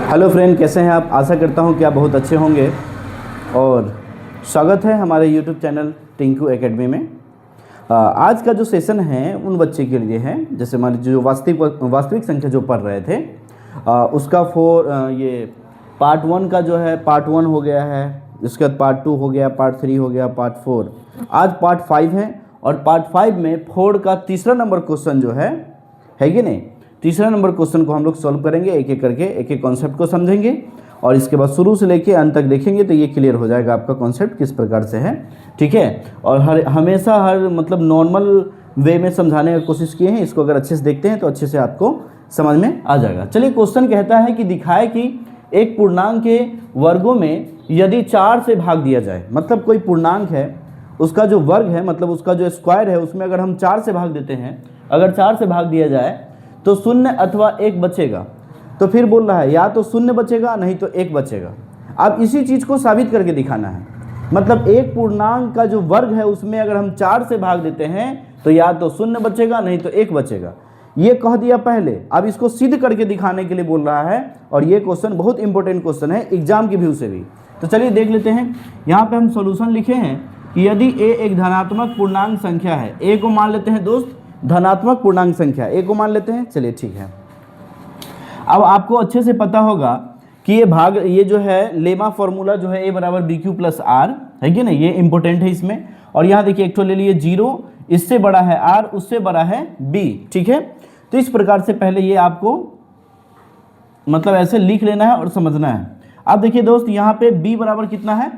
Hello friend, कैसे हैं आप। आशा करता हूं कि आप बहुत अच्छे होंगे और स्वागत है हमारे यूट्यूब चैनल टिंकू एकेडमी में। आज का जो सेशन है उन बच्चे के लिए है जैसे मान लीजिए जो वास्तविक संख्या जो पढ़ रहे थे उसका ये पार्ट 1 का जो है पार्ट 1 हो गया है, इसके बाद पार्ट 2 हो गया, पार्ट 3 हो गया, पार्ट 4, आज पार्ट 5 है। और पार्ट 5 में 4 का तीसरा नंबर क्वेश्चन जो है कि नहीं, तीसरा नंबर क्वेश्चन को हम लोग सॉल्व करेंगे, एक एक करके एक एक कॉन्सेप्ट को समझेंगे और इसके बाद शुरू से लेके अंत तक देखेंगे तो ये क्लियर हो जाएगा आपका कॉन्सेप्ट किस प्रकार से है। ठीक है, और हमेशा हर मतलब नॉर्मल वे में समझाने की कोशिश किए हैं। इसको अगर अच्छे से देखते हैं तो अच्छे से आपको समझ में आ जाएगा। चलिए, क्वेश्चन कहता है कि दिखाए कि एक पूर्णांक के वर्गों में यदि 4 से भाग दिया जाए, मतलब कोई पूर्णांक है उसका जो वर्ग है मतलब उसका जो स्क्वायर है उसमें अगर हम 4 से भाग देते हैं, अगर 4 से भाग दिया जाए तो 0 अथवा 1 बचेगा। तो फिर बोल रहा है या तो 0 बचेगा नहीं तो 1 बचेगा। अब इसी चीज़ को साबित करके दिखाना है। मतलब एक पूर्णांक का जो वर्ग है उसमें अगर हम 4 से भाग देते हैं तो या तो 0 बचेगा नहीं तो 1 बचेगा। ये कह दिया पहले, अब इसको सिद्ध करके दिखाने के लिए बोल रहा है। और ये क्वेश्चन बहुत इंपॉर्टेंट क्वेश्चन है एग्जाम की व्यू से भी। तो चलिए देख लेते हैं। यहाँ पे हम सॉल्यूशन लिखे हैं कि यदि a एक धनात्मक पूर्णांक संख्या है, a को मान लेते हैं दोस्त धनात्मक पूर्णांक संख्या, a को मान लेते हैं। चलिए ठीक है, अब आपको अच्छे से पता होगा कि ये जो है लेमा फॉर्मूला जो है a बराबर बी क्यू प्लस आर है कि नहीं, ये इंपॉर्टेंट है इसमें। और यहाँ देखिए एक तो ले लिए 0, इससे बड़ा है r, उससे बड़ा है b। ठीक है, तो इस प्रकार से पहले ये आपको मतलब ऐसे लिख लेना है और समझना है। अब देखिए दोस्त, यहाँ पे b बराबर कितना है,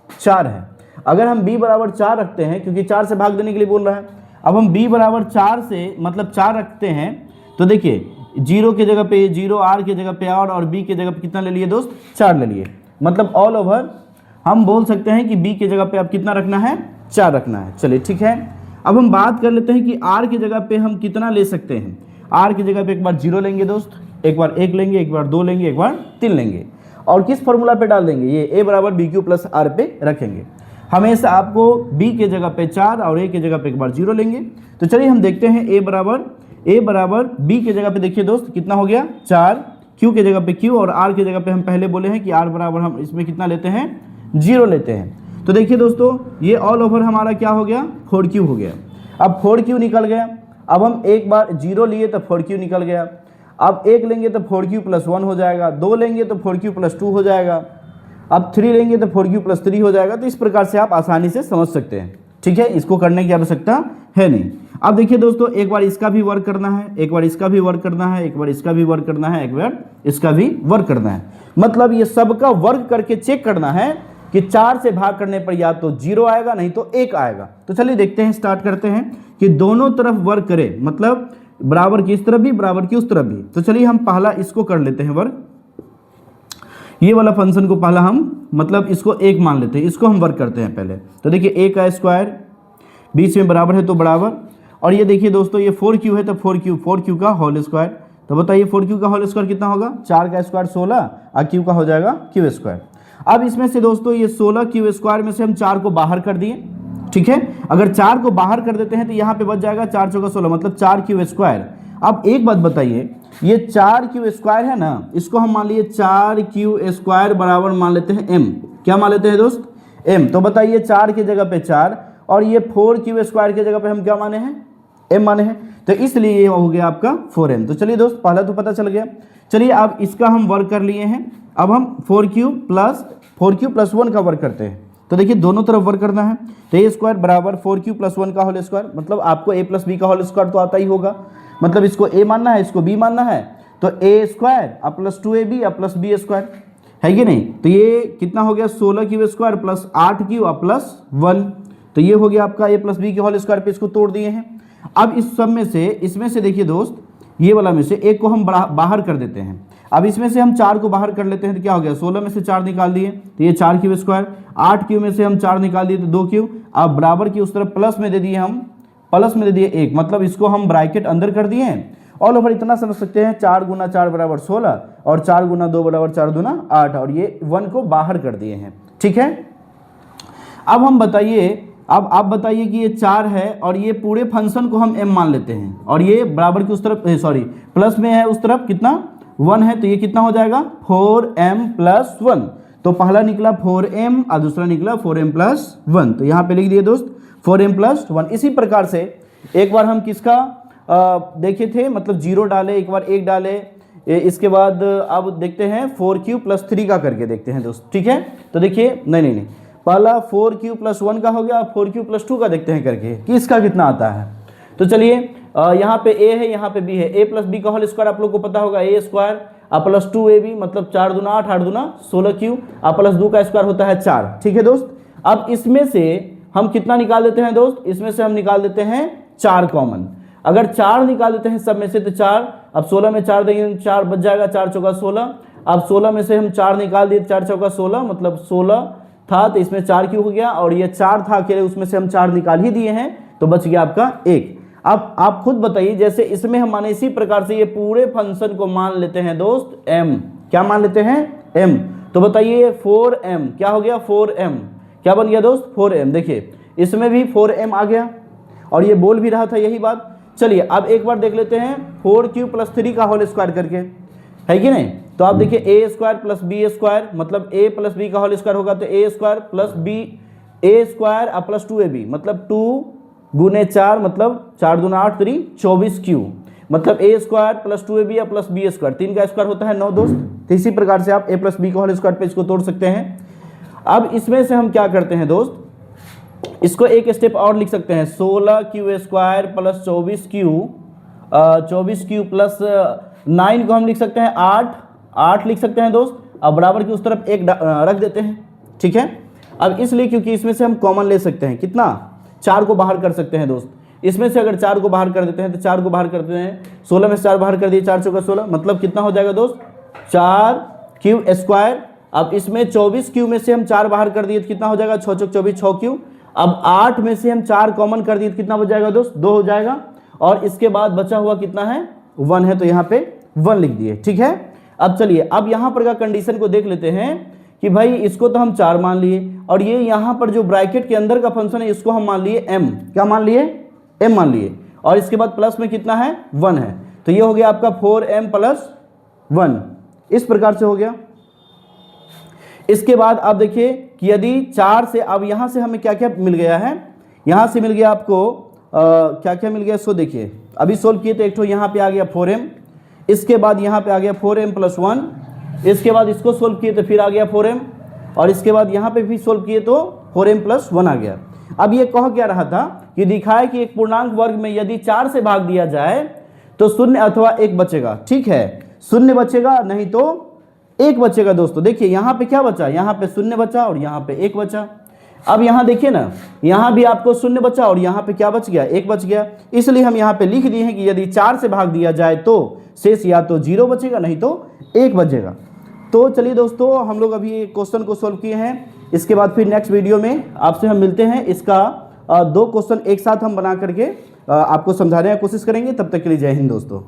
4 है। अगर हम b बराबर 4 रखते हैं, क्योंकि 4 से भाग देने के लिए बोल रहा है, अब हम b बराबर 4 से मतलब 4 रखते हैं तो देखिए 0 के जगह पे 0, r के जगह पे r और b के जगह पे कितना ले लिए दोस्त, 4 ले लिए। मतलब ऑल ओवर हम बोल सकते हैं कि b के जगह पे अब कितना रखना है, 4 रखना है। चलिए ठीक है, अब हम बात कर लेते हैं कि r की जगह पे हम कितना ले सकते हैं। r की जगह पे एक बार 0 लेंगे दोस्त, एक बार 1 लेंगे, एक बार 2 लेंगे, एक बार 3 लेंगे और किस फॉर्मूला पे डाल देंगे, ये a बराबर बी क्यू प्लस आर पे रखेंगे। हमेशा आपको b के जगह पे 4 और a के जगह पे एक बार 0 लेंगे। तो चलिए हम देखते हैं a बराबर b के जगह पे देखिए दोस्त कितना हो गया, 4, q के जगह पे q और r के जगह पे हम पहले बोले हैं कि r बराबर हम इसमें कितना लेते हैं, 0 लेते हैं। तो देखिए दोस्तों, ये ऑल ओवर हमारा क्या हो गया, 4q हो गया। अब 4q निकल गया। अब हम एक बार 0 लिए तो 4q निकल गया। अब 1 लेंगे तो 4q प्लस 1 हो जाएगा, 2 लेंगे तो 4q प्लस 2 हो जाएगा, अब 3 लेंगे तो 4q प्लस 3 हो जाएगा। तो इस प्रकार से आप आसानी से समझ सकते हैं। ठीक है, इसको करने की आवश्यकता है नहीं। अब देखिए दोस्तों, एक बार इसका भी वर्क करना है, एक बार इसका भी वर्क करना है, एक बार इसका भी वर्क करना है, एक बार इसका भी वर्क करना है। मतलब ये सबका वर्क करके चेक करना है कि 4 से भाग करने पर या तो 0 आएगा नहीं तो 1 आएगा। तो चलिए देखते हैं, स्टार्ट करते हैं कि दोनों तरफ वर्क करें, मतलब बराबर की इस तरफ भी बराबर की उस तरफ भी। तो चलिए हम पहला इसको कर लेते हैं वर्क, ये वाला फंक्शन को पहला हम मतलब इसको 1 मान लेते हैं, इसको हम वर्क करते हैं पहले। तो देखिए a का स्क्वायर बीच में बराबर है तो बराबर, और ये देखिए दोस्तों ये 4q है तो 4q का होल स्क्वायर। तो बताइए 4q का होल स्क्वायर कितना होगा, 4 का स्क्वायर 16 और q का हो जाएगा q स्क्वायर। अब इसमें से दोस्तों ये 16q स्क्वायर में से हम 4 को बाहर कर दिए। ठीक है, अगर 4 को बाहर कर देते हैं तो यहाँ पे बच जाएगा 4 चौका 16 मतलब 4q स्क्वायर। अब एक बात बताइए, ये 4q स्क्वायर है ना, इसको हम मान लिए 4q स्क्वायर बराबर मान लेते हैं m। क्या मान लेते हैं दोस्त, m। तो बताइए 4 की जगह पे 4 और ये 4q स्क्वायर की जगह पे हम क्या माने हैं, m माने हैं। तो इसलिए ये हो गया आपका 4m। तो चलिए दोस्त, पहला तो पता चल गया। चलिए अब इसका हम वर्क कर लिए हैं। अब हम 4q प्लस 1 का वर्क करते हैं। तो देखिए दोनों तरफ वर्क करना है। तो a स्क्वायर बराबर 4q प्लस 1 का होल स्क्वायर, मतलब आपको a प्लस b का होल स्क्वायर तो आता ही होगा। मतलब इसको a मानना है, इसको b मानना है, तो a स्क्वायर अब प्लस 2ab अब प्लस b स्क्वायर है कि नहीं। तो ये कितना हो गया, 16q स्क्वायर प्लस 8q अब प्लस 1। तो ये हो गया आपका a प्लस b के होल स्क्वायर पे इसको तोड़ दिए हैं। अब इस सब में से इसमें से देखिए दोस्त, ये वाला में से एक को हम बाहर कर देते हैं। अब इसमें से हम 4 को बाहर कर लेते हैं तो क्या हो गया, 16 में से 4 निकाल दिए तो ये 4q स्क्वायर, 8q में से हम 4 निकाल दिए तो 2q। अब बराबर की उस तरफ प्लस में दे दिए, हम प्लस में दे दिए 1, मतलब इसको हम ब्रैकेट अंदर कर दिए हैं। ऑल ओवर इतना समझ सकते हैं, 4 गुना 4 बराबर 16 और 4 गुना 2 बराबर 4 दूना 8 और ये 1 को बाहर कर दिए हैं। ठीक है, अब हम बताइए, अब आप बताइए कि ये 4 है और ये पूरे फंक्शन को हम m मान लेते हैं और ये बराबर की उस तरफ प्लस में है उस तरफ कितना 1 है तो ये कितना हो जाएगा 4m प्लस 1। तो पहला निकला 4m और दूसरा निकला 4m प्लस 1। तो यहाँ पे लिख दिए दोस्त 4m प्लस 1। इसी प्रकार से एक बार हम किसका देखे थे, मतलब 0 डाले, एक बार 1 डाले, इसके बाद अब देखते हैं 4q प्लस 3 का करके देखते हैं दोस्त, ठीक है। तो देखिए नहीं, पहला 4q प्लस 1 का हो गया, 4q प्लस 2 का देखते हैं करके कि इसका कितना आता है। तो चलिए यहाँ पे a है, यहाँ पे b है, a प्लस बी का होल स्क्वायर आप लोग को पता होगा a स्क्वायर प्लस 2ab मतलब 4 दूना 8, 8 दूना 16q प्लस 2 का स्क्वायर होता है 4, ठीक है दोस्त। अब इसमें से हम कितना निकाल देते हैं दोस्त, इसमें से हम निकाल देते हैं 4 कॉमन। अगर 4 निकाल देते हैं सब में से तो 4, अब 16 में 4 देंगे 4 बच जाएगा, 4 चौका 16। अब 16 में से हम 4 निकाल दिए, 4 चौका 16 मतलब 16 था तो इसमें 4 क्यों हो गया, और ये 4 था अकेले उसमें से हम 4 निकाल ही दिए हैं तो बच गया आपका 1। अब आप खुद बताइए, जैसे इसमें हम माने इसी प्रकार से ये पूरे फंक्शन को मान लेते हैं दोस्त m, क्या मान लेते हैं m। तो बताइए 4m क्या हो गया, 4m क्या बन गया दोस्त 4m। देखिए इसमें भी 4m आ गया और ये बोल भी रहा था यही बात। चलिए अब एक बार देख लेते हैं 4q प्लस 3 का होल स्क्वायर करके, है कि नहीं। तो आप देखिए a square plus B square मतलब a प्लस बी का होल स्क्वायर होगा तो a square plus B a square plus 2ab मतलब 2 गुने 4 मतलब 4 दूना 8 3 24q मतलब a square plus 2ab plus B square, 3 का स्क्वायर होता है 9 दोस्त। तो इसी प्रकार से आप a प्लस बी का होल स्क्वायर पे इसको तोड़ सकते हैं। अब इसमें से हम क्या करते हैं दोस्त, इसको एक स्टेप और लिख सकते हैं 16q square plus 24q plus 9 को हम लिख सकते हैं 8 लिख सकते हैं दोस्त। अब बराबर की उस तरफ 1 रख देते हैं, ठीक है। अब इसलिए क्योंकि इसमें से हम कॉमन ले सकते हैं, कितना 4 को बाहर कर सकते हैं दोस्त। इसमें से अगर 4 को बाहर कर देते हैं तो 4 को बाहर करते हैं, 16 में से 4 बाहर कर दिए, 4 चौका 16 मतलब कितना हो जाएगा दोस्त 4q स्क्वायर। अब इसमें 24q में से हम 4 बाहर कर दिए तो कितना हो जाएगा 6 चौक 24 6q। अब 8 में से हम 4 कॉमन कर दिए तो कितना बच जाएगा दोस्त 2 हो जाएगा, और इसके बाद बचा हुआ कितना है 1 है तो यहाँ पे 1 लिख दिए, ठीक है। अब चलिए अब यहाँ पर का कंडीशन को देख लेते हैं कि भाई इसको तो हम 4 मान लिए, और ये यहाँ पर जो ब्रैकेट के अंदर का फंक्शन है इसको हम मान लिए m, क्या मान लिए m मान लिए, और इसके बाद प्लस में कितना है 1 है। तो ये हो गया आपका 4m प्लस 1, इस प्रकार से हो गया। इसके बाद आप देखिए कि यदि 4 से, अब यहाँ से हमें क्या क्या मिल गया है, यहाँ से मिल गया आपको क्या क्या मिल गया इसको देखिए। अभी सोल्व किए तो एक तो यहाँ पे आ गया 4m, इसके बाद यहाँ पे आ गया 4m प्लस 1, इसके बाद इसको सोल्व किए तो फिर आ गया 4m, और इसके बाद यहाँ पे भी सोल्व किए तो 4m प्लस 1 आ गया। अब ये कह क्या रहा था कि दिखाए कि एक पूर्णांक वर्ग में यदि 4 से भाग दिया जाए तो 0 अथवा 1 बचेगा, ठीक है 0 बचेगा नहीं तो 1 बचेगा दोस्तों। देखिए यहाँ पे क्या बचा, यहाँ पे 0 बचा और यहाँ पे 1 बचा। अब यहाँ देखिए ना, यहाँ भी आपको 0 बचा और यहाँ पे क्या बच गया 1 बच गया, इसलिए हम यहाँ पे लिख दिए हैं कि यदि 4 से भाग दिया जाए तो शेष या तो 0 बचेगा नहीं तो 1 बचेगा। तो चलिए दोस्तों हम लोग अभी क्वेश्चन को सोल्व किए हैं, इसके बाद फिर नेक्स्ट वीडियो में आपसे हम मिलते हैं। इसका 2 क्वेश्चन एक साथ हम बना करके आपको समझाने की कोशिश करेंगे। तब तक के लिए जय हिंद दोस्तों।